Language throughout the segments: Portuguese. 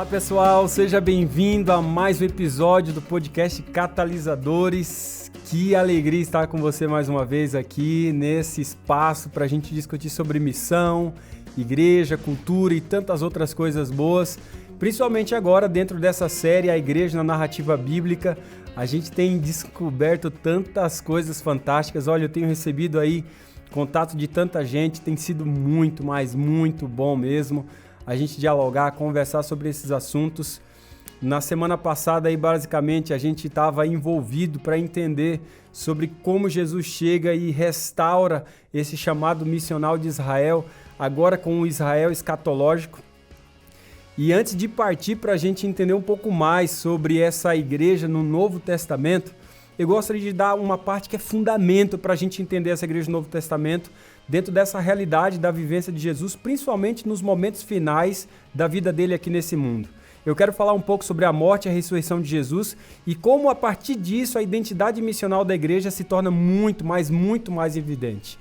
Pessoal, seja bem-vindo a mais um episódio do podcast Catalisadores. Que alegria estar com você mais uma vez aqui nesse espaço para a gente discutir sobre missão, igreja, cultura e tantas outras coisas boas. Principalmente agora dentro dessa série A Igreja na Narrativa Bíblica, a gente tem descoberto tantas coisas fantásticas. Olha, eu tenho recebido aí contato de tanta gente, tem sido muito bom mesmo a gente dialogar, conversar sobre esses assuntos. Na semana passada, aí, basicamente, a gente estava envolvido para entender sobre como Jesus chega e restaura esse chamado missional de Israel, agora com o Israel escatológico. E antes de partir para a gente entender um pouco mais sobre essa igreja no Novo Testamento, eu gostaria de dar uma parte que é fundamento para a gente entender essa igreja no Novo Testamento, dentro dessa realidade da vivência de Jesus, principalmente nos momentos finais da vida dele aqui nesse mundo. Eu quero falar um pouco sobre a morte e a ressurreição de Jesus e como, a partir disso, a identidade missional da igreja se torna muito mais evidente.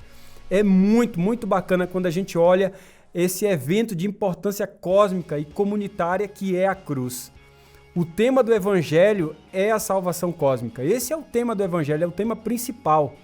É muito bacana quando a gente olha esse evento de importância cósmica e comunitária que é a cruz. O tema do Evangelho é a salvação cósmica. Esse é o tema do Evangelho, é o tema principal.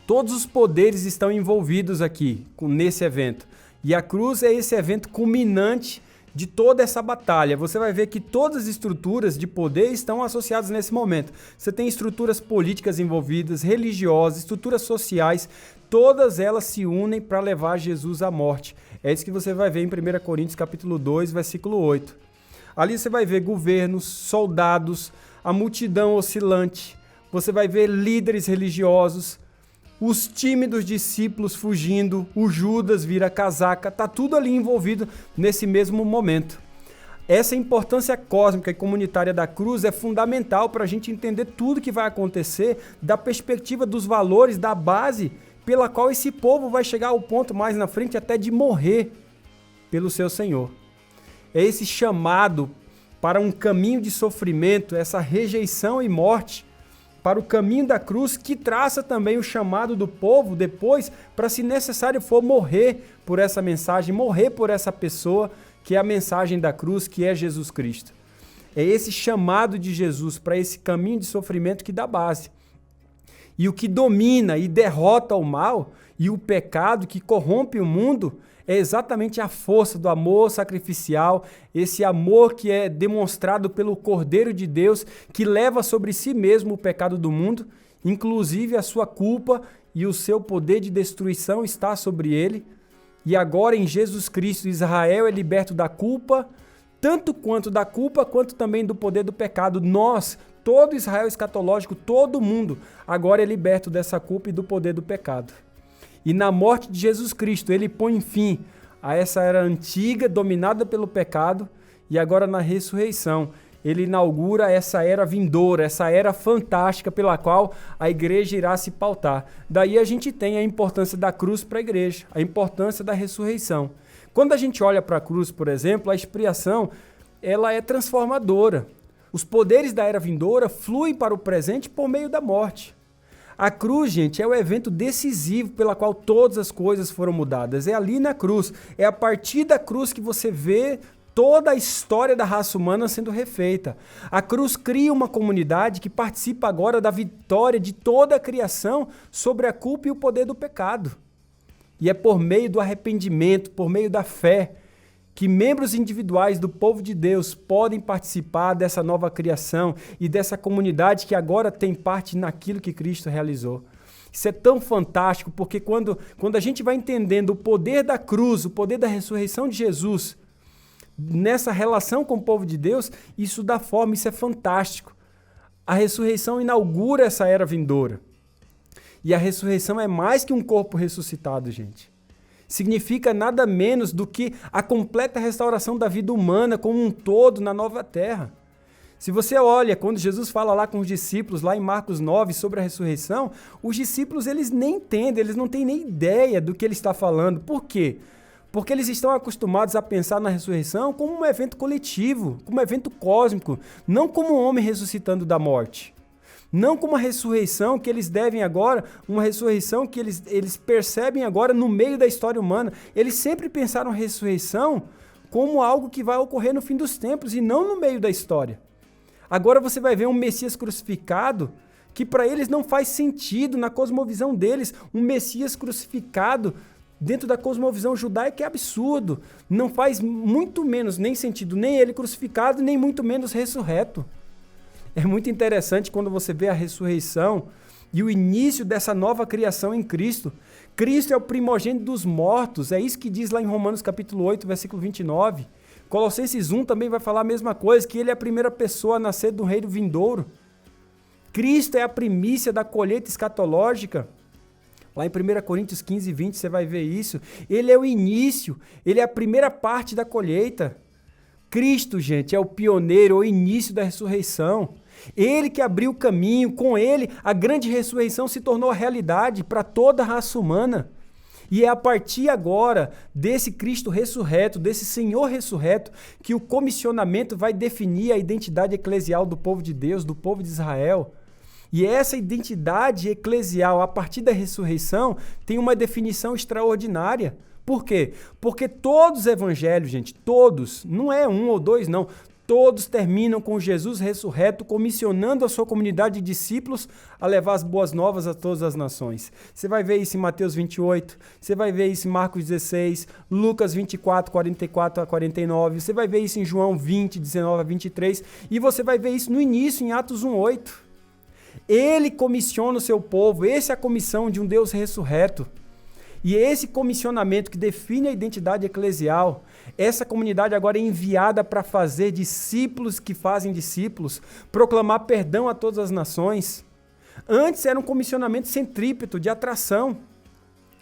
Todos os poderes estão envolvidos aqui, nesse evento. E a cruz é esse evento culminante de toda essa batalha. Você vai ver que todas as estruturas de poder estão associadas nesse momento. Você tem estruturas políticas envolvidas, religiosas, estruturas sociais, todas elas se unem para levar Jesus à morte. É isso que você vai ver em 1 Coríntios capítulo 2, versículo 8. Ali você vai ver governos, soldados, a multidão oscilante. Você vai ver líderes religiosos, os tímidos discípulos fugindo, o Judas vira casaca, tá tudo ali envolvido nesse mesmo momento. Essa importância cósmica e comunitária da cruz é fundamental para a gente entender tudo que vai acontecer da perspectiva dos valores, da base pela qual esse povo vai chegar ao ponto mais na frente até de morrer pelo seu Senhor. É esse chamado para um caminho de sofrimento, essa rejeição e morte, para o caminho da cruz, que traça também o chamado do povo depois para, se necessário for, morrer por essa mensagem, morrer por essa pessoa, que é a mensagem da cruz, que é Jesus Cristo. É esse chamado de Jesus para esse caminho de sofrimento que dá base. E o que domina e derrota o mal e o pecado que corrompe o mundo é exatamente a força do amor sacrificial, esse amor que é demonstrado pelo Cordeiro de Deus, que leva sobre si mesmo o pecado do mundo, inclusive a sua culpa, e o seu poder de destruição está sobre ele. E agora em Jesus Cristo, Israel é liberto da culpa, tanto quanto da culpa, quanto também do poder do pecado. Nós, todo Israel escatológico, todo mundo, agora é liberto dessa culpa e do poder do pecado. E na morte de Jesus Cristo, ele põe fim a essa era antiga, dominada pelo pecado, e agora na ressurreição, ele inaugura essa era vindoura, essa era fantástica pela qual a igreja irá se pautar. Daí a gente tem a importância da cruz para a igreja, a importância da ressurreição. Quando a gente olha para a cruz, por exemplo, a expiação, ela é transformadora. Os poderes da era vindoura fluem para o presente por meio da morte. A cruz, gente, é o evento decisivo pela qual todas as coisas foram mudadas. É ali na cruz, é a partir da cruz que você vê toda a história da raça humana sendo refeita. A cruz cria uma comunidade que participa agora da vitória de toda a criação sobre a culpa e o poder do pecado. E é por meio do arrependimento, por meio da fé, que membros individuais do povo de Deus podem participar dessa nova criação e dessa comunidade que agora tem parte naquilo que Cristo realizou. Isso é tão fantástico, porque quando a gente vai entendendo o poder da cruz, o poder da ressurreição de Jesus, nessa relação com o povo de Deus, isso dá forma, isso é fantástico. A ressurreição inaugura essa era vindoura. E a ressurreição é mais que um corpo ressuscitado, gente. Significa nada menos do que a completa restauração da vida humana como um todo na nova terra. Se você olha, quando Jesus fala lá com os discípulos, lá em Marcos 9, sobre a ressurreição, os discípulos eles nem entendem, eles não têm nem ideia do que ele está falando. Por quê? Porque eles estão acostumados a pensar na ressurreição como um evento coletivo, como um evento cósmico, não como um homem ressuscitando da morte. Não como uma ressurreição que eles devem agora, uma ressurreição que eles percebem agora no meio da história humana. Eles sempre pensaram a ressurreição como algo que vai ocorrer no fim dos tempos e não no meio da história. Agora você vai ver um Messias crucificado que para eles não faz sentido na cosmovisão deles. Um Messias crucificado dentro da cosmovisão judaica é absurdo. Não faz muito menos nem sentido nem ele crucificado, nem muito menos ressurreto. É muito interessante quando você vê a ressurreição e o início dessa nova criação em Cristo. Cristo é o primogênito dos mortos, é isso que diz lá em Romanos capítulo 8, versículo 29. Colossenses 1 também vai falar a mesma coisa, que ele é a primeira pessoa a nascer do reino vindouro. Cristo é a primícia da colheita escatológica. Lá em 1 Coríntios 15, 20 você vai ver isso. Ele é o início, ele é a primeira parte da colheita. Cristo, gente, é o pioneiro, o início da ressurreição. Ele que abriu o caminho, com ele a grande ressurreição se tornou realidade para toda a raça humana. E é a partir agora desse Cristo ressurreto, desse Senhor ressurreto, que o comissionamento vai definir a identidade eclesial do povo de Deus, do povo de Israel. E essa identidade eclesial, a partir da ressurreição, tem uma definição extraordinária. Por quê? Porque todos os evangelhos, gente, todos, não é um ou dois, não, todos terminam com Jesus ressurreto, comissionando a sua comunidade de discípulos a levar as boas novas a todas as nações. Você vai ver isso em Mateus 28, você vai ver isso em Marcos 16, Lucas 24, 44 a 49, você vai ver isso em João 20, 19 a 23, e você vai ver isso no início, em Atos 1, 8. Ele comissiona o seu povo, essa é a comissão de um Deus ressurreto. E é esse comissionamento que define a identidade eclesial. Essa comunidade agora é enviada para fazer discípulos que fazem discípulos, proclamar perdão a todas as nações. Antes era um comissionamento centrípeto, de atração.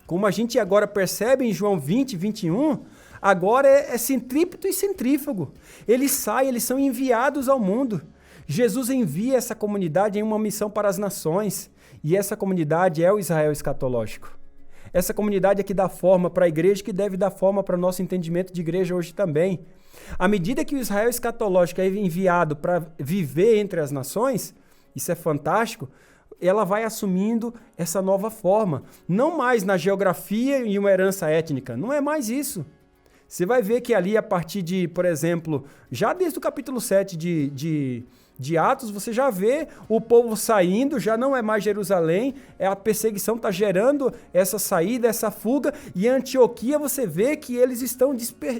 Como a gente agora percebe em João 20, 21, agora é centrípeto e centrífugo. Eles saem, eles são enviados ao mundo. Jesus envia essa comunidade em uma missão para as nações. E essa comunidade é o Israel escatológico. Essa comunidade é que dá forma para a igreja, que deve dar forma para o nosso entendimento de igreja hoje também. À medida que o Israel escatológico é enviado para viver entre as nações, isso é fantástico, ela vai assumindo essa nova forma. Não mais na geografia e uma herança étnica, não é mais isso. Você vai ver que ali, a partir de, por exemplo, já desde o capítulo 7 de Atos, você já vê o povo saindo, já não é mais Jerusalém, a perseguição está gerando essa saída, essa fuga, e em Antioquia você vê que eles estão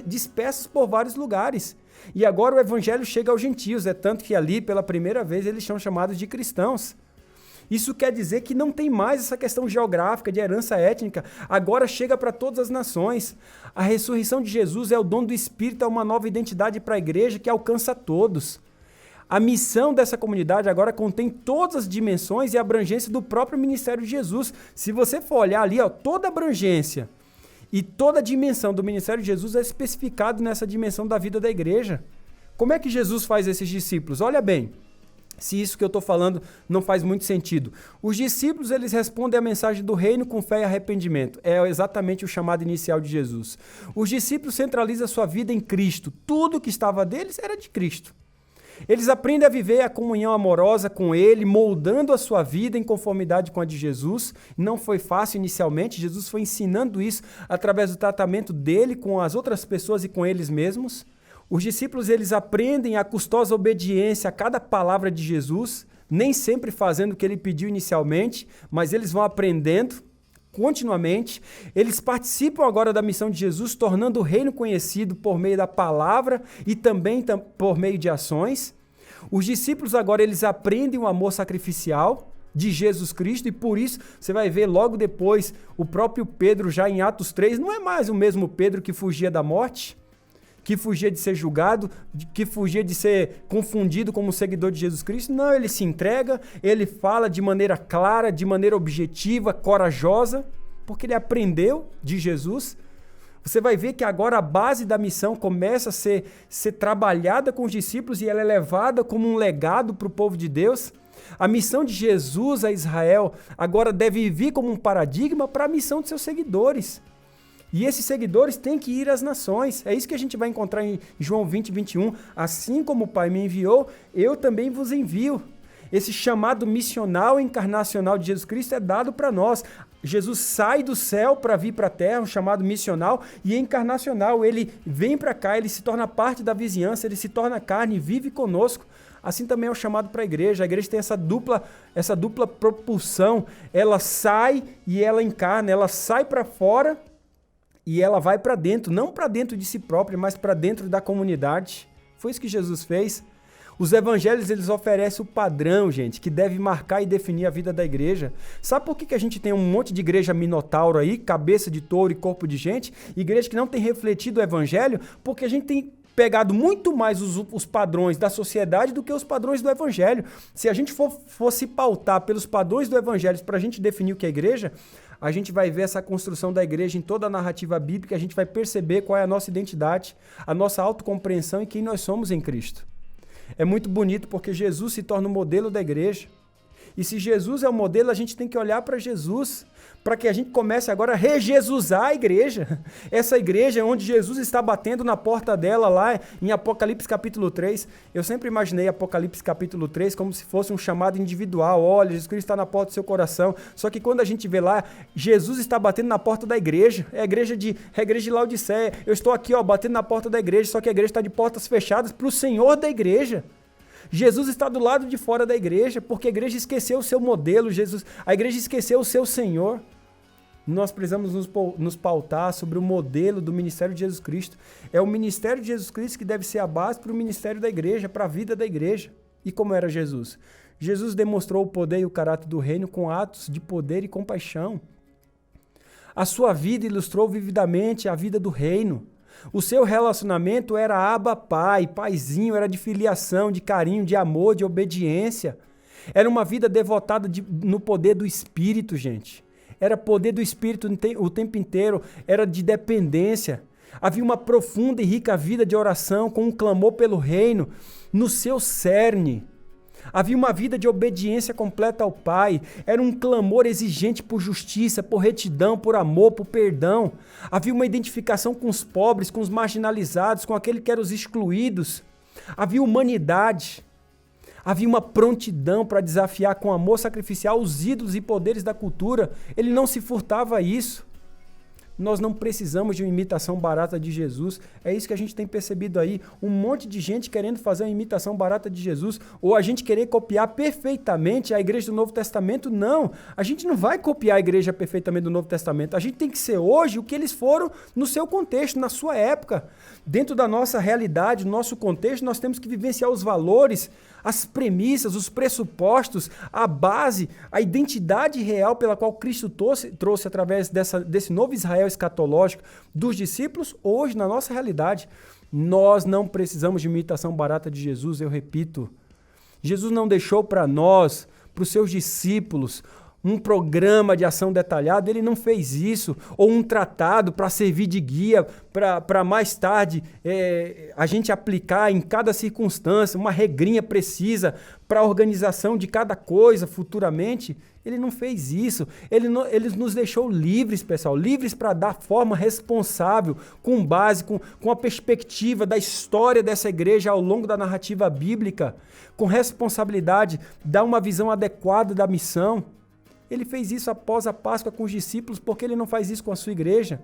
dispersos por vários lugares. E agora o evangelho chega aos gentios, é tanto que ali, pela primeira vez, eles são chamados de cristãos. Isso quer dizer que não tem mais essa questão geográfica, de herança étnica, agora chega para todas as nações. A ressurreição de Jesus é o dom do Espírito, é uma nova identidade para a igreja que alcança todos. A missão dessa comunidade agora contém todas as dimensões e abrangência do próprio ministério de Jesus. Se você for olhar ali, toda a abrangência e toda a dimensão do ministério de Jesus é especificado nessa dimensão da vida da igreja. Como é que Jesus faz esses discípulos? Olha bem, se isso que eu estou falando não faz muito sentido. Os discípulos, eles respondem à mensagem do reino com fé e arrependimento. É exatamente o chamado inicial de Jesus. Os discípulos centralizam a sua vida em Cristo. Tudo que estava deles era de Cristo. Eles aprendem a viver a comunhão amorosa com Ele, moldando a sua vida em conformidade com a de Jesus. Não foi fácil inicialmente, Jesus foi ensinando isso através do tratamento dele com as outras pessoas e com eles mesmos. Os discípulos, eles aprendem a custosa obediência a cada palavra de Jesus, nem sempre fazendo o que ele pediu inicialmente, mas eles vão aprendendo continuamente. Eles participam agora da missão de Jesus, tornando o reino conhecido por meio da palavra e também por meio de ações. Os discípulos agora, eles aprendem o amor sacrificial de Jesus Cristo, e por isso você vai ver logo depois o próprio Pedro, já em Atos 3, não é mais o mesmo Pedro que fugia da morte, que fugia de ser julgado, que fugia de ser confundido como seguidor de Jesus Cristo. Não, ele se entrega, ele fala de maneira clara, de maneira objetiva, corajosa, porque ele aprendeu de Jesus. Você vai ver que agora a base da missão começa a ser trabalhada com os discípulos e ela é levada como um legado para o povo de Deus. A missão de Jesus a Israel agora deve vir como um paradigma para a missão de seus seguidores. E esses seguidores têm que ir às nações. É isso que a gente vai encontrar em João 20, 21. Assim como o Pai me enviou, eu também vos envio. Esse chamado missional e encarnacional de Jesus Cristo é dado para nós. Jesus sai do céu para vir para a terra, um chamado missional, e encarnacional. Ele vem para cá, ele se torna parte da vizinhança, ele se torna carne, vive conosco. Assim também é o chamado para a igreja. A igreja tem essa dupla propulsão. Ela sai e ela encarna, ela sai para fora e ela vai para dentro. Não para dentro de si própria, mas para dentro da comunidade. Foi isso que Jesus fez. Os evangelhos, eles oferecem o padrão, gente, que deve marcar e definir a vida da igreja. Sabe por que a gente tem um monte de igreja minotauro aí, cabeça de touro e corpo de gente? Igreja que não tem refletido o evangelho, porque a gente tem pegado muito mais os padrões da sociedade do que os padrões do evangelho. Se a gente fosse pautar pelos padrões do evangelho para a gente definir o que é igreja, a gente vai ver essa construção da igreja em toda a narrativa bíblica, a gente vai perceber qual é a nossa identidade, a nossa autocompreensão e quem nós somos em Cristo. É muito bonito porque Jesus se torna o modelo da igreja. E se Jesus é o modelo, a gente tem que olhar para Jesus, para que a gente comece agora a rejesusar a igreja. Essa igreja onde Jesus está batendo na porta dela lá em Apocalipse capítulo 3. Eu sempre imaginei Apocalipse capítulo 3 como se fosse um chamado individual. Olha, Jesus Cristo está na porta do seu coração. Só que quando a gente vê lá, Jesus está batendo na porta da igreja. É a igreja de Laodiceia. Eu estou aqui, batendo na porta da igreja, só que a igreja está de portas fechadas para o Senhor da igreja. Jesus está do lado de fora da igreja, porque a igreja esqueceu o seu modelo, a igreja esqueceu o seu Senhor. Nós precisamos nos pautar sobre o modelo do ministério de Jesus Cristo. É o ministério de Jesus Cristo que deve ser a base para o ministério da igreja, para a vida da igreja. E como era Jesus? Jesus demonstrou o poder e o caráter do reino com atos de poder e compaixão. A sua vida ilustrou vividamente a vida do reino. O seu relacionamento era Abba Pai, paizinho, era de filiação, de carinho, de amor, de obediência. Era uma vida devotada no poder do Espírito, gente. Era poder do Espírito o tempo inteiro, era de dependência. Havia uma profunda e rica vida de oração com um clamor pelo reino no seu cerne. Havia uma vida de obediência completa ao Pai. Era um clamor exigente por justiça, por retidão, por amor, por perdão. Havia uma identificação com os pobres, com os marginalizados, com aqueles que eram os excluídos. Havia humanidade. Havia uma prontidão para desafiar com amor sacrificial os ídolos e poderes da cultura. Ele não se furtava a isso. Nós não precisamos de uma imitação barata de Jesus. É isso que a gente tem percebido aí. Um monte de gente querendo fazer uma imitação barata de Jesus. Ou a gente querer copiar perfeitamente a igreja do Novo Testamento. Não. A gente não vai copiar a igreja perfeitamente do Novo Testamento. A gente tem que ser hoje o que eles foram no seu contexto, na sua época. Dentro da nossa realidade, no nosso contexto, nós temos que vivenciar os valores, as premissas, os pressupostos, a base, a identidade real pela qual Cristo trouxe através desse novo Israel escatológico dos discípulos, hoje na nossa realidade. Nós não precisamos de imitação barata de Jesus, eu repito. Jesus não deixou para nós, para os seus discípulos, um programa de ação detalhado, ele não fez isso, ou um tratado para servir de guia, para mais tarde a gente aplicar em cada circunstância, uma regrinha precisa para a organização de cada coisa futuramente. Ele não fez isso, ele nos deixou livres, pessoal, livres para dar forma responsável, com base, com a perspectiva da história dessa igreja ao longo da narrativa bíblica, com responsabilidade, dar uma visão adequada da missão. Ele fez isso após a Páscoa com os discípulos, porque ele não faz isso com a sua igreja.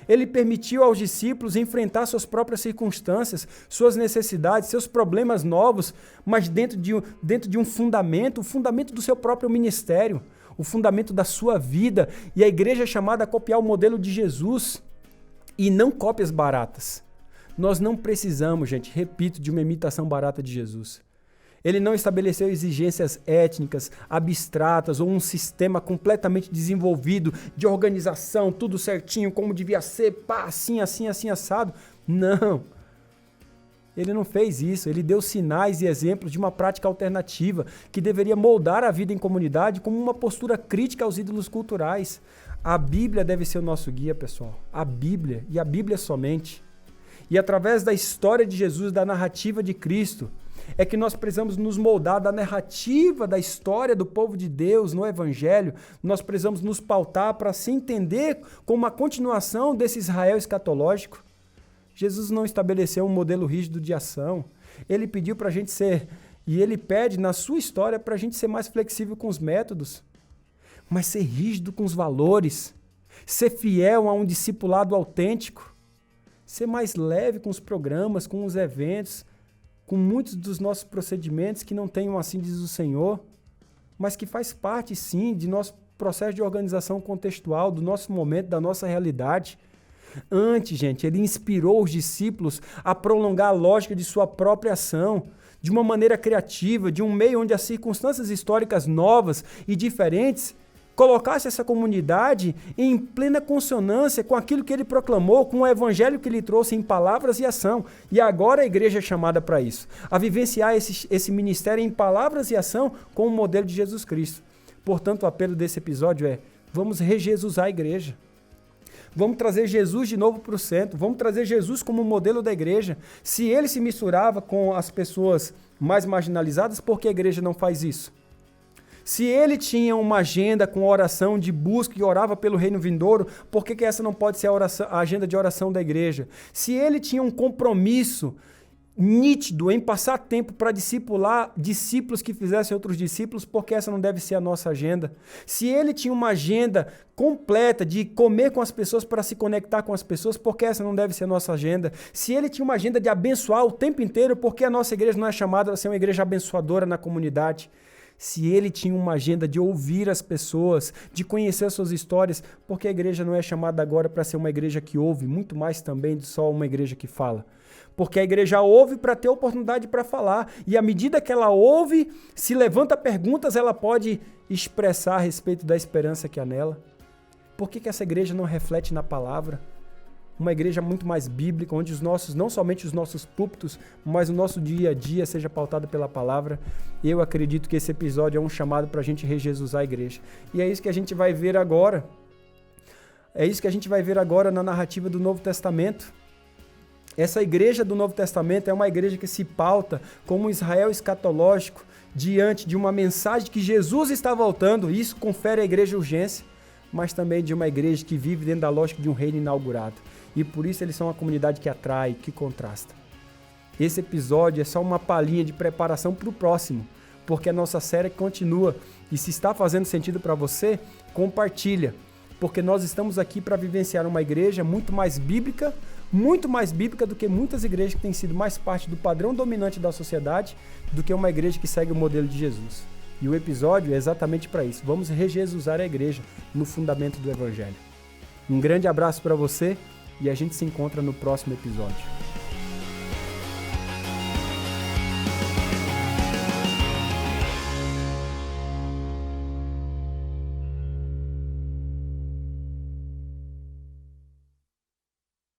Ele permitiu aos discípulos enfrentar suas próprias circunstâncias, suas necessidades, seus problemas novos, mas dentro de um fundamento, o fundamento do seu próprio ministério, o fundamento da sua vida. E a igreja é chamada a copiar o modelo de Jesus e não cópias baratas. Nós não precisamos, gente, repito, de uma imitação barata de Jesus. Ele não estabeleceu exigências étnicas, abstratas ou um sistema completamente desenvolvido de organização, tudo certinho, como devia ser, pá, assim, assado. Não. Ele não fez isso. Ele deu sinais e exemplos de uma prática alternativa que deveria moldar a vida em comunidade como uma postura crítica aos ídolos culturais. A Bíblia deve ser o nosso guia, pessoal. A Bíblia, e a Bíblia somente. E através da história de Jesus, da narrativa de Cristo, é que nós precisamos nos moldar da narrativa, da história do povo de Deus no Evangelho. Nós precisamos nos pautar para se entender como uma continuação desse Israel escatológico. Jesus não estabeleceu um modelo rígido de ação. Ele pediu para a gente ser E ele pede na sua história para a gente ser mais flexível com os métodos, mas ser rígido com os valores, ser fiel a um discipulado autêntico, ser mais leve com os programas, com os eventos, com muitos dos nossos procedimentos que não tenham assim diz o Senhor, mas que faz parte sim de nosso processo de organização contextual, do nosso momento, da nossa realidade. Antes, gente, ele inspirou os discípulos a prolongar a lógica de sua própria ação, de uma maneira criativa, de um meio onde as circunstâncias históricas novas e diferentes colocasse essa comunidade em plena consonância com aquilo que ele proclamou, com o evangelho que ele trouxe em palavras e ação. E agora a igreja é chamada para isso, a vivenciar esse ministério em palavras e ação com o modelo de Jesus Cristo. Portanto, o apelo desse episódio é: vamos rejesusar a igreja. Vamos trazer Jesus de novo para o centro, vamos trazer Jesus como modelo da igreja. Se ele se misturava com as pessoas mais marginalizadas, por que a igreja não faz isso? Se ele tinha uma agenda com oração de busca e orava pelo reino vindouro, por que essa não pode ser a agenda de oração da igreja? Se ele tinha um compromisso nítido em passar tempo para discipular discípulos que fizessem outros discípulos, porque essa não deve ser a nossa agenda. Se ele tinha uma agenda completa de comer com as pessoas para se conectar com as pessoas, porque essa não deve ser a nossa agenda. Se ele tinha uma agenda de abençoar o tempo inteiro, porque a nossa igreja não é chamada a ser uma igreja abençoadora na comunidade. Se ele tinha uma agenda de ouvir as pessoas, de conhecer as suas histórias, porque a igreja não é chamada agora para ser uma igreja que ouve, muito mais também de só uma igreja que fala. Porque a igreja ouve para ter oportunidade para falar, e à medida que ela ouve, se levanta perguntas, ela pode expressar a respeito da esperança que há nela. Por que essa igreja não reflete na palavra? Uma igreja muito mais bíblica, onde não somente os nossos púlpitos, mas o nosso dia a dia seja pautado pela palavra. Eu acredito que esse episódio é um chamado para a gente rejesusar a igreja. E é isso que a gente vai ver agora. É isso que a gente vai ver agora na narrativa do Novo Testamento. Essa igreja do Novo Testamento é uma igreja que se pauta como um Israel escatológico diante de uma mensagem que Jesus está voltando. Isso confere à igreja urgência, mas também de uma igreja que vive dentro da lógica de um reino inaugurado. E por isso eles são uma comunidade que atrai, que contrasta. Esse episódio é só uma palhinha de preparação para o próximo, porque a nossa série continua. E se está fazendo sentido para você, compartilha, porque nós estamos aqui para vivenciar uma igreja muito mais bíblica do que muitas igrejas que têm sido mais parte do padrão dominante da sociedade do que uma igreja que segue o modelo de Jesus. E o episódio é exatamente para isso. Vamos rejesusar a igreja no fundamento do evangelho. Um grande abraço para você e a gente se encontra no próximo episódio.